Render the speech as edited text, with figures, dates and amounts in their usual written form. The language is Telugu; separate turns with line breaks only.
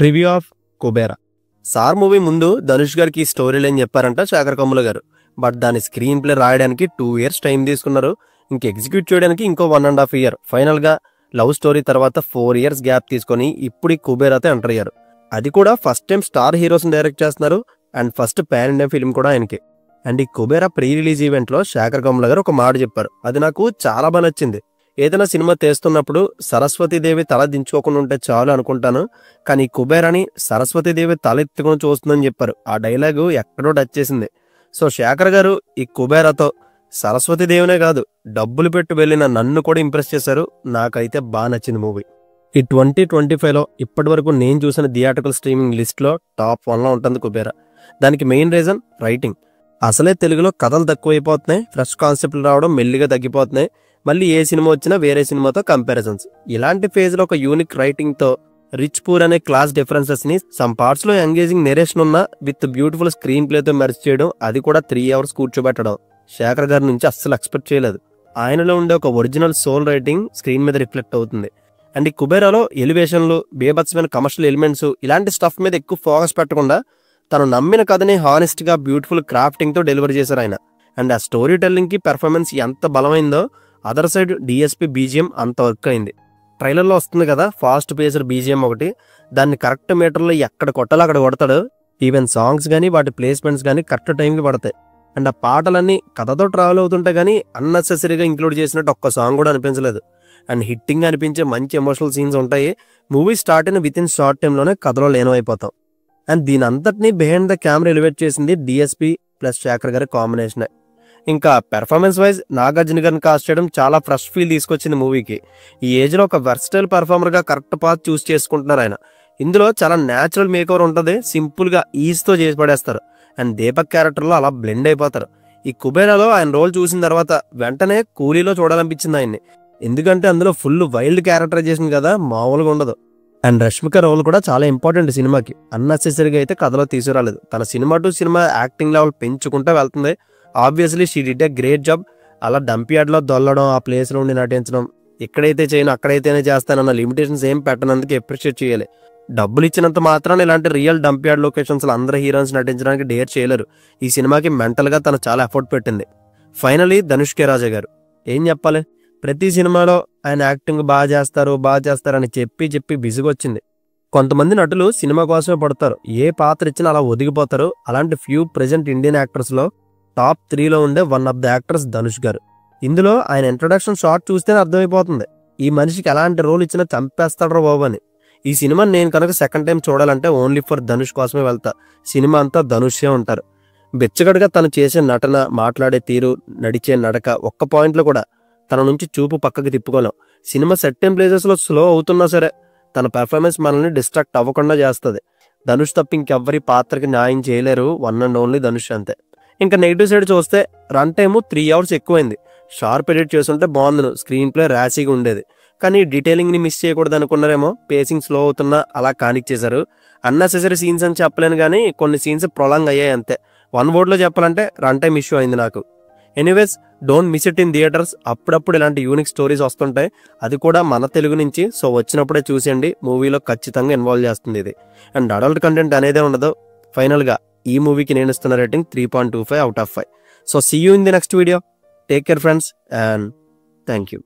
Review of Kubera. Sir movie ముందు ధనుష్ గారికి స్టోరీ లైన్ చెప్పారంట శేఖర్ కమ్ముల గారు. బట్ దాని స్క్రీన్ ప్లే రాయడానికి 2 years టైం తీసుకున్నారు. ఇంక ఎగ్జిక్యూట్ చేయడానికి ఇంకో 1.5 year. ఫైనల్ గా లవ్ స్టోరీ తర్వాత 4 years గ్యాప్ తీసుకొని ఇప్పుడు ఈ కుబేరాతో ఎంటర్ అయ్యారు. అది కూడా first time star heroes direct చేస్తున్నారు and first pan India film కూడా ఆయనకి. అండ్ ఈ కుబేరా ప్రీ రిలీజ్ ఈవెంట్ లో శేఖర్ కమ్ముల గారు ఒక మాట చెప్పారు, అది నాకు చాలా బాగా నచ్చింది. ఏదైనా సినిమా తీస్తున్నప్పుడు సరస్వతీదేవి తల దించుకోకుండా ఉంటే చాలు అనుకుంటాను, కానీ కుబేరాని సరస్వతీదేవి తల ఎత్తుకొని చూస్తుందని చెప్పారు. ఆ డైలాగు ఎక్కడో టచ్ చేసింది. సో శేఖర్ గారు ఈ కుబేరాతో సరస్వతీదేవినే కాదు, డబ్బులు పెట్టి వెళ్ళిన నన్ను కూడా ఇంప్రెస్ చేశారు. నాకైతే బాగా నచ్చింది మూవీ. ఈ 2025లో ఇప్పటి వరకు నేను చూసిన థియేట్రికల్ స్ట్రీమింగ్ లిస్ట్ లో టాప్ 1లో ఉంటుంది కుబేరా. దానికి మెయిన్ రీజన్ రైటింగ్. అసలే తెలుగులో కథలు తక్కువైపోతున్నాయి, ఫ్రెష్ కాన్సెప్ట్లు రావడం మెల్లిగా తగ్గిపోతున్నాయి. మళ్ళీ ఏ సినిమా వచ్చినా వేరే సినిమాతో కంపారిజన్స్. ఇలాంటి ఫేజ్ లో ఒక యూనిక్ రైటింగ్ తో రిచ్ పూర్ అనే క్లాస్ డిఫరెన్సెస్ ని సమ్ పార్ట్స్ లో ఎంగేజింగ్ నెరేషన్ ఉన్న విత్ బ్యూటిఫుల్ స్క్రీన్ ప్లే తో మెర్జ్ చేయడం, అది కూడా 3 hours కూర్చోబెట్టడం శేఖర్ గారి నుంచి అస్సలు ఎక్స్పెక్ట్ చేయలేదు. ఆయనలో ఉండే ఒక ఒరిజినల్ సోల్ రైటింగ్ స్క్రీన్ మీద రిఫ్లెక్ట్ అవుతుంది. అండ్ ఈ కుబేరాలో ఎలివేషన్లు, బేబత్సమైన కమర్షియల్ ఎలిమెంట్స్ ఇలాంటి స్టఫ్ మీద ఎక్కువ ఫోకస్ పెట్టకుండా తను నమ్మిన కథని హానెస్ట్ గా బ్యూటిఫుల్ క్రాఫ్టింగ్ తో డెలివర్ చేశారు ఆయన. అండ్ ఆ స్టోరీ టెల్లింగ్ కి పెర్ఫార్మెన్స్ ఎంత బలమైందో అదర్ సైడ్ డిఎస్పీ బీజిఎం అంత వర్క్ అయింది. ట్రైలర్లో వస్తుంది కదా ఫాస్ట్ పేసర్ బీజిఎం ఒకటి, దాన్ని కరెక్ట్ మీటర్లో ఎక్కడ కొట్టాలో అక్కడ కొడతాడు. ఈవెన్ సాంగ్స్ కానీ వాటి ప్లేస్మెంట్స్ కానీ కరెక్ట్ టైంకి పడతాయి. అండ్ ఆ పాటలన్నీ కథతో ట్రావెల్ అవుతుంటాయి కానీ అన్నెసెసరీగా ఇంక్లూడ్ చేసినట్టు ఒక్క సాంగ్ కూడా అనిపించలేదు. అండ్ హిట్టింగ్ అనిపించే మంచి ఎమోషనల్ సీన్స్ ఉంటాయి. మూవీ స్టార్ట్ అయిన విత్ ఇన్ షార్ట్ టైంలోనే కథలో లీనమైపోతాం. అండ్ దీని అంతటినీ బిహైండ్ ద కెమెరా ఎలివేట్ చేసింది డిఎస్పీ ప్లస్ శేఖర్ గారి కాంబినేషన్. ఇంకా పెర్ఫార్మెన్స్ వైజ్ నాగార్జున గారిని కాస్ట్ చేయడం చాలా ఫ్రెష్ ఫీల్ తీసుకొచ్చింది మూవీకి. ఈ ఏజ్ లో ఒక వెర్స్టైల్ పర్ఫార్మర్ గా కరెక్ట్ పాత్ చూస్ చేసుకుంటున్నారు ఆయన. ఇందులో చాలా న్యాచురల్ మేకవర్ ఉంటుంది, సింపుల్ గా ఈజ్ తో చేసి పడేస్తారు. అండ్ దీపక్ క్యారెక్టర్ లో అలా బ్లెండ్ అయిపోతారు. ఈ కుబేరాలో ఆయన రోల్ చూసిన తర్వాత వెంటనే కూలీలో చూడాలనిపించింది ఆయన్ని, ఎందుకంటే అందులో ఫుల్ వైల్డ్ క్యారెక్టరైజేషన్ కదా, మామూలుగా ఉండదు. అండ్ రష్మిక రోల్ కూడా చాలా ఇంపార్టెంట్ సినిమాకి. అన్నెసెసరీగా అయితే కథలో తీసుకురాలేదు. తన cinema to cinema acting level పెంచుకుంటూ వెళ్తుంది. Obviously she did a great job. అలా డంప్ యార్డ్ లో దొల్లడం, ఆ ప్లేస్ లో ఉండి నటించడం, ఎక్కడైతే చేయను అక్కడైతేనే చేస్తానన్న లిమిటేషన్స్ ఏం పెట్టనందుకు అప్రిషియేట్ చేయాలి. డబ్బులు ఇచ్చినంత మాత్రాన ఇలాంటి రియల్ డంప్ యార్డ్ లొకేషన్స్ అందరూ హీరోయిన్స్ నటించడానికి డేర్ చేయలేరు. ఈ సినిమాకి మెంటల్ గా తను చాలా ఎఫర్ట్ పెట్టింది. ఫైనలీ ధనుష్ కే రాజా గారు ఏం చెప్పాలి, ప్రతి సినిమాలో ఆయన యాక్టింగ్ బాగా చేస్తారు అని చెప్పి బిసుగొచ్చింది. కొంతమంది నటులు సినిమా కోసమే పడతారు, ఏ పాత్ర ఇచ్చినా అలా ఒదిగిపోతారు. అలాంటి ఫ్యూ ప్రెజెంట్ ఇండియన్ యాక్టర్స్ లో టాప్ 3లో ఉండే one of the actors Dhanush గారు. ఇందులో ఆయన ఇంట్రొడక్షన్ షాట్ చూస్తేనే అర్థమైపోతుంది ఈ మనిషికి ఎలాంటి రోల్ ఇచ్చినా చంపేస్తాడో బాబు అని. ఈ సినిమాని నేను కనుక సెకండ్ టైం చూడాలంటే ఓన్లీ ఫర్ ధనుష్ కోసమే వెళ్తా. సినిమా అంతా ధనుషే ఉంటారు. బెచ్చగడుగా తను చేసే నటన, మాట్లాడే తీరు, నడిచే నడక, ఒక్క పాయింట్లో కూడా తన నుంచి చూపు పక్కకి తిప్పుకోలేం. సినిమా సర్టెన్ ప్లేసెస్ లో స్లో అవుతున్నా సరే తన పెర్ఫార్మెన్స్ మనల్ని డిస్ట్రాక్ట్ అవ్వకుండా చేస్తుంది. ధనుష్ తప్ప ఇంకెవ్వరి పాత్రకి న్యాయం చేయలేరు, వన్ అండ్ ఓన్లీ ధనుష్ అంతే. ఇంకా నెగిటివ్ సైడ్ చూస్తే రన్ టైము 3 hours ఎక్కువైంది. షార్ప్ ఎడిట్ చేస్తుంటే బాగుంది, స్క్రీన్ ప్లే ర్యాసీగా ఉండేది. కానీ డీటెయిలింగ్ ని మిస్ చేయకూడదు అనుకున్నారేమో, పేసింగ్ స్లో అవుతున్నా అలా కానిచ్చేశారు. అన్నెసెసరీ సీన్స్ అని చెప్పలేను కానీ కొన్ని సీన్స్ ప్రొలాంగ్ అయ్యాయి అంతే. 1 word లో చెప్పాలంటే రన్ టైమ్ ఇష్యూ అయింది నాకు. Anyways, don't miss it in theatres. అప్పుడప్పుడు ఇలాంటి యూనిక్ స్టోరీస్ వస్తుంటాయి, అది కూడా మన తెలుగు నుంచి. సో వచ్చినప్పుడే చూసేయండి, మూవీలో ఖచ్చితంగా ఇన్వాల్వ్ చేస్తుంది ఇది. అండ్ అడల్ట్ కంటెంట్ అనేదే ఉండదు. ఫైనల్ గా ఈ మూవీకి నేను ఇస్తున్న rating 3.25 out of 5. So see you in the next video. Take care friends and thank you.